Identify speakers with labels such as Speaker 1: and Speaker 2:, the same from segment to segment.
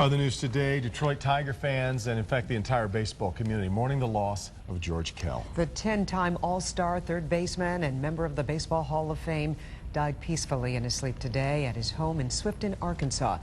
Speaker 1: Other news today, Detroit Tiger fans and in fact the entire baseball community mourning the loss of George Kell.
Speaker 2: The 10-time All-Star third baseman and member of the Baseball Hall of Fame died peacefully in his sleep today at his home in Swifton, Arkansas.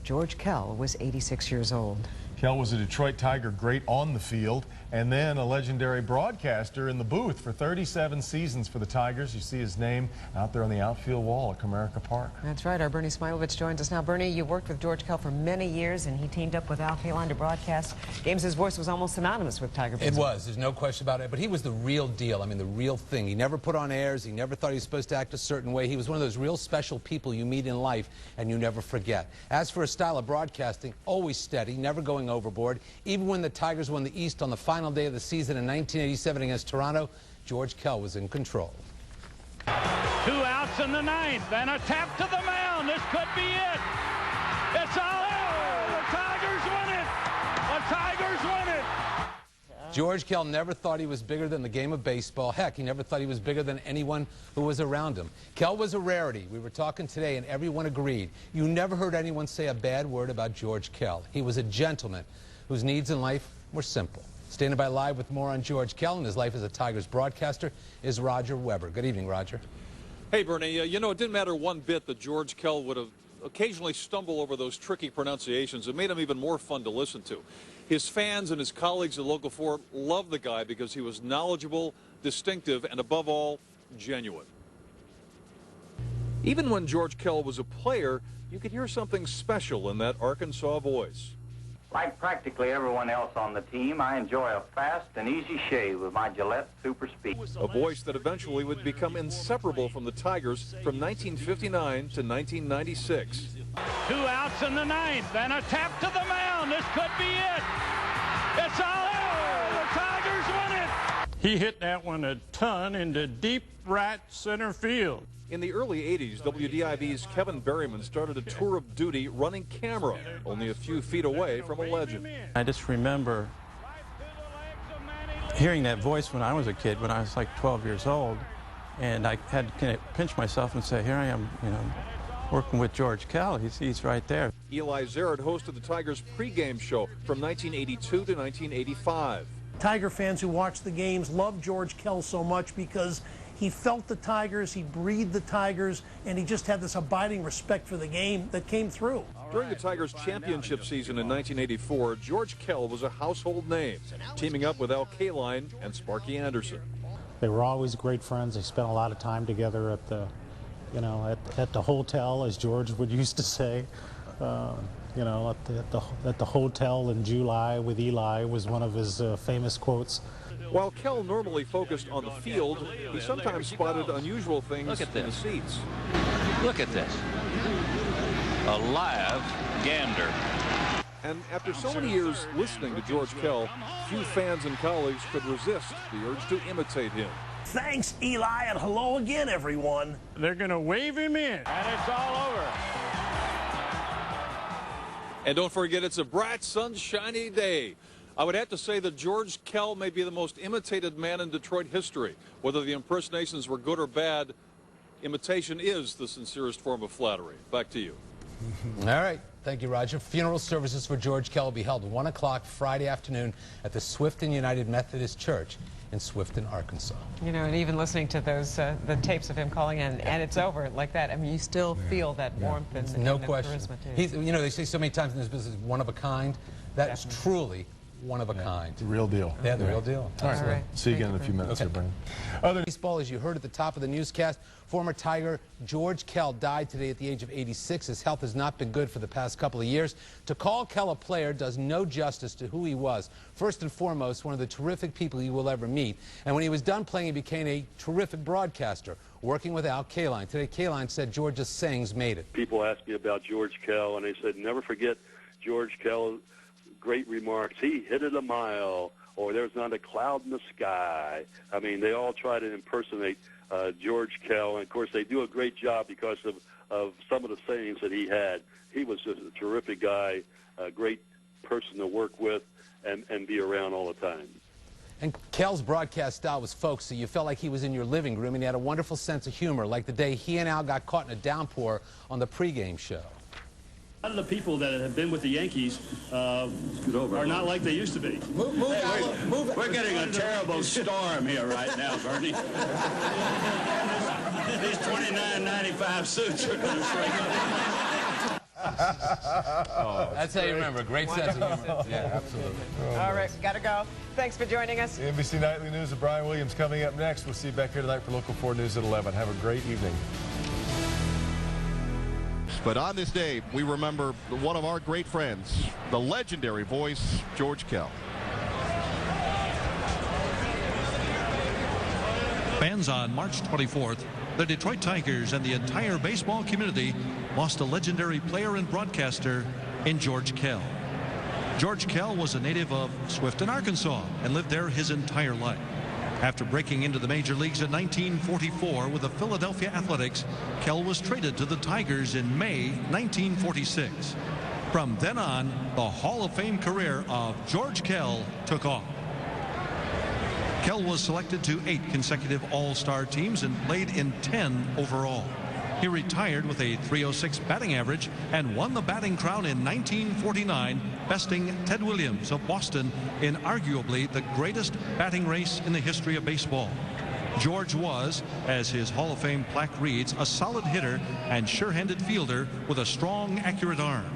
Speaker 2: George Kell was 86 years old.
Speaker 1: Kell was a Detroit Tiger great on the field and then a legendary broadcaster in the booth for 37 seasons for the Tigers. You see his name out there on the outfield wall at Comerica Park.
Speaker 2: That's right. Our Bernie Smilovitz joins us now. Bernie, you worked with George Kell for many years, and he teamed up with Kaline to broadcast games. His voice was almost synonymous with Tiger baseball.
Speaker 3: It was. There's no question about it. But he was the real deal. I mean, the real thing. He never put on airs. He never thought he was supposed to act a certain way. He was one of those real special people you meet in life and you never forget. As for his style of broadcasting, always steady, never going overboard. Even when the Tigers won the East on the final day of the season in 1987 against Toronto, George Kell was in control.
Speaker 4: 2 outs in the ninth, and a tap to the mound. This could be it. It's all over. The Tigers win it. The Tigers win it.
Speaker 3: George Kell never thought he was bigger than the game of baseball. Heck, he never thought he was bigger than anyone who was around him. Kell was a rarity. We were talking today, and everyone agreed. You never heard anyone say a bad word about George Kell. He was a gentleman whose needs in life were simple. Standing by live with more on George Kell and his life as a Tigers broadcaster is Roger Weber. Good evening, Roger.
Speaker 5: Hey, Bernie. You know, it didn't matter one bit that George Kell would have occasionally stumble over those tricky pronunciations. It made him even more fun to listen to. His fans and his colleagues at Local 4 loved the guy because he was knowledgeable, distinctive, and above all, genuine. Even when George Kell was a player, you could hear something special in that Arkansas voice.
Speaker 6: Like practically everyone else on the team, I enjoy a fast and easy shave with my Gillette Super Speed.
Speaker 5: A voice that eventually would become inseparable from the Tigers from 1959 to 1996.
Speaker 4: 2 outs in the ninth, and a tap to the mound. This could be it. It's all over. The Tigers win it. He hit that one a ton into deep right center field.
Speaker 5: In the early 80s, WDIV's Kevin Berryman started a tour of duty running camera, only a few feet away from a legend.
Speaker 7: I just remember hearing that voice when I was a kid, when I was like 12 years old, and I had to kind of pinch myself and say, here I am, you know, working with George Kell. He's right there.
Speaker 5: Eli Zaret hosted the Tigers pregame show from 1982 to 1985.
Speaker 8: Tiger fans who watch the games love George Kell so much because he felt the Tigers, he breathed the Tigers, and he just had this abiding respect for the game that came through.
Speaker 5: During the Tigers championship season in 1984, George Kell was a household name, teaming up with Kaline and Sparky Anderson.
Speaker 9: They were always great friends. They spent a lot of time together at the, you know, at the hotel, as George would used to say. You know, at the hotel in July with Eli was one of his famous quotes.
Speaker 5: While Kell normally focused on the field, he sometimes spotted unusual things in the seats.
Speaker 10: Look at this. A live gander.
Speaker 5: And after so many years listening to George Kell, few fans and colleagues could resist the urge to imitate him.
Speaker 8: Thanks, Eli, and hello again, everyone.
Speaker 4: They're going to wave him in, and it's all over.
Speaker 5: And don't forget, it's a bright, sunshiny day. I would have to say that George Kell may be the most imitated man in Detroit history. Whether the impersonations were good or bad, imitation is the sincerest form of flattery. Back to you.
Speaker 3: All right. Thank you, Roger. Funeral services for George Kell will be held at 1 o'clock Friday afternoon at the Swifton United Methodist Church in Swifton, Arkansas.
Speaker 2: You know, and even listening to those the tapes of him calling in, and it's over like that. I mean, you still feel that warmth and
Speaker 3: no
Speaker 2: and
Speaker 3: question.
Speaker 2: charisma too.
Speaker 3: He's, you know, they say so many times in this business, one of a kind. That's truly one of a kind.
Speaker 1: The real deal.
Speaker 3: Yeah, the real deal.
Speaker 1: All right. See you again in a few minutes.
Speaker 3: Okay.
Speaker 1: Here,
Speaker 3: Other baseball, as you heard at the top of the newscast, former Tiger George Kell died today at the age of 86. His health has not been good for the past couple of years. To call Kell a player does no justice to who he was. First and foremost, one of the terrific people you will ever meet. And when he was done playing, he became a terrific broadcaster, working with Kaline. Today, Kaline said George's sayings made it.
Speaker 11: People asked me about George Kell, and they said, never forget George Kell. Great remarks. He hit it a mile, or there's not a cloud in the sky. I mean, they all try to impersonate George Kell, and of course they do a great job because of some of the sayings that he had. He was just a terrific guy, a great person to work with and be around all the time.
Speaker 3: And Kell's broadcast style was folksy. You felt like he was in your living room, and he had a wonderful sense of humor, like the day he and Al got caught in a downpour on the pregame show.
Speaker 12: A lot of the people that have been with the Yankees are not like they used to be.
Speaker 13: We're getting a terrible storm here right now, Bernie. These $29.95 suits are going to shrink.
Speaker 3: That's how you remember. Great sense of humor. Yeah, absolutely.
Speaker 14: All right, we got to go. Thanks for joining us.
Speaker 1: The NBC Nightly News with Brian Williams coming up next. We'll see you back here tonight for Local 4 News at 11. Have a great evening.
Speaker 15: But on this day, we remember one of our great friends, the legendary voice, George Kell.
Speaker 16: Fans, on March 24th, the Detroit Tigers and the entire baseball community lost a legendary player and broadcaster in George Kell. George Kell was a native of Swifton, Arkansas, and lived there his entire life. After breaking into the major leagues in 1944 with the Philadelphia Athletics, Kell was traded to the Tigers in May 1946. From then on, the Hall of Fame career of George Kell took off. Kell was selected to 8 consecutive All-Star teams and played in 10 overall. He retired with a .306 batting average and won the batting crown in 1949, besting Ted Williams of Boston in arguably the greatest batting race in the history of baseball. George was, as his Hall of Fame plaque reads, a solid hitter and sure-handed fielder with a strong, accurate arm.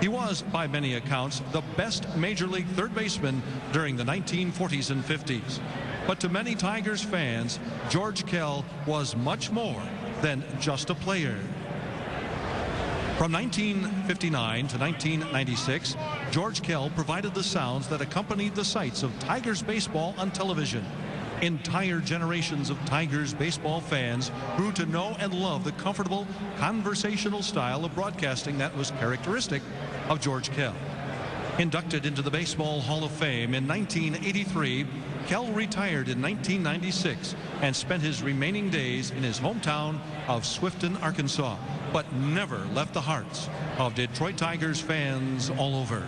Speaker 16: He was, by many accounts, the best major league third baseman during the 1940s and 50s. But to many Tigers fans, George Kell was much more than just a player. From 1959 to 1996, George Kell provided the sounds that accompanied the sights of Tigers baseball on television. Entire generations of Tigers baseball fans grew to know and love the comfortable, conversational style of broadcasting that was characteristic of George Kell. Inducted into the Baseball Hall of Fame in 1983, Kell retired in 1996 and spent his remaining days in his hometown of Swifton, Arkansas, but never left the hearts of Detroit Tigers fans all over.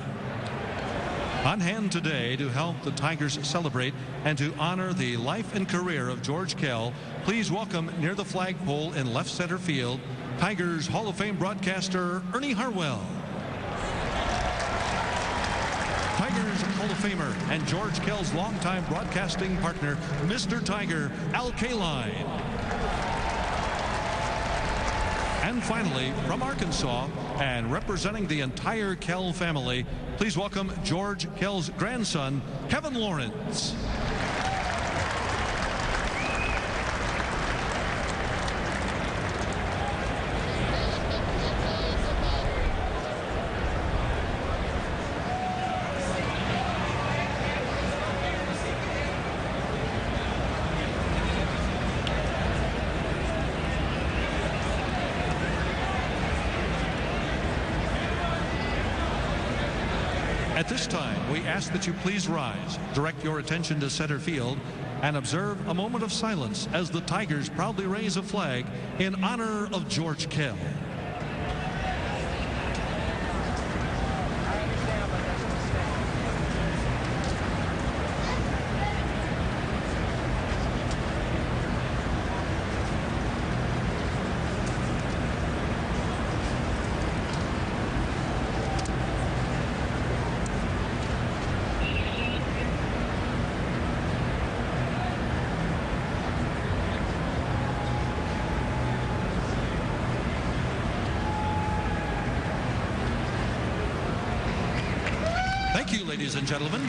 Speaker 16: On hand today to help the Tigers celebrate and to honor the life and career of George Kell, please welcome near the flagpole in left center field, Tigers Hall of Fame broadcaster Ernie Harwell. Tigers Hall of Famer and George Kell's longtime broadcasting partner, Mr. Tiger, Al Kaline. And finally, from Arkansas and representing the entire Kell family, please welcome George Kell's grandson, Kevin Lawrence. At this time, we ask that you please rise, direct your attention to center field, and observe a moment of silence as the Tigers proudly raise a flag in honor of George Kell. Thank you, ladies and gentlemen.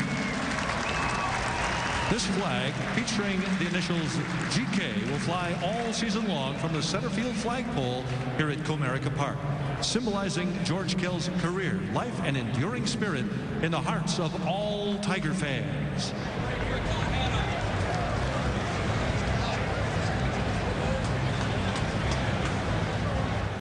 Speaker 16: This flag, featuring the initials GK, will fly all season long from the center field flagpole here at Comerica Park, symbolizing George Kell's career, life, and enduring spirit in the hearts of all Tiger fans.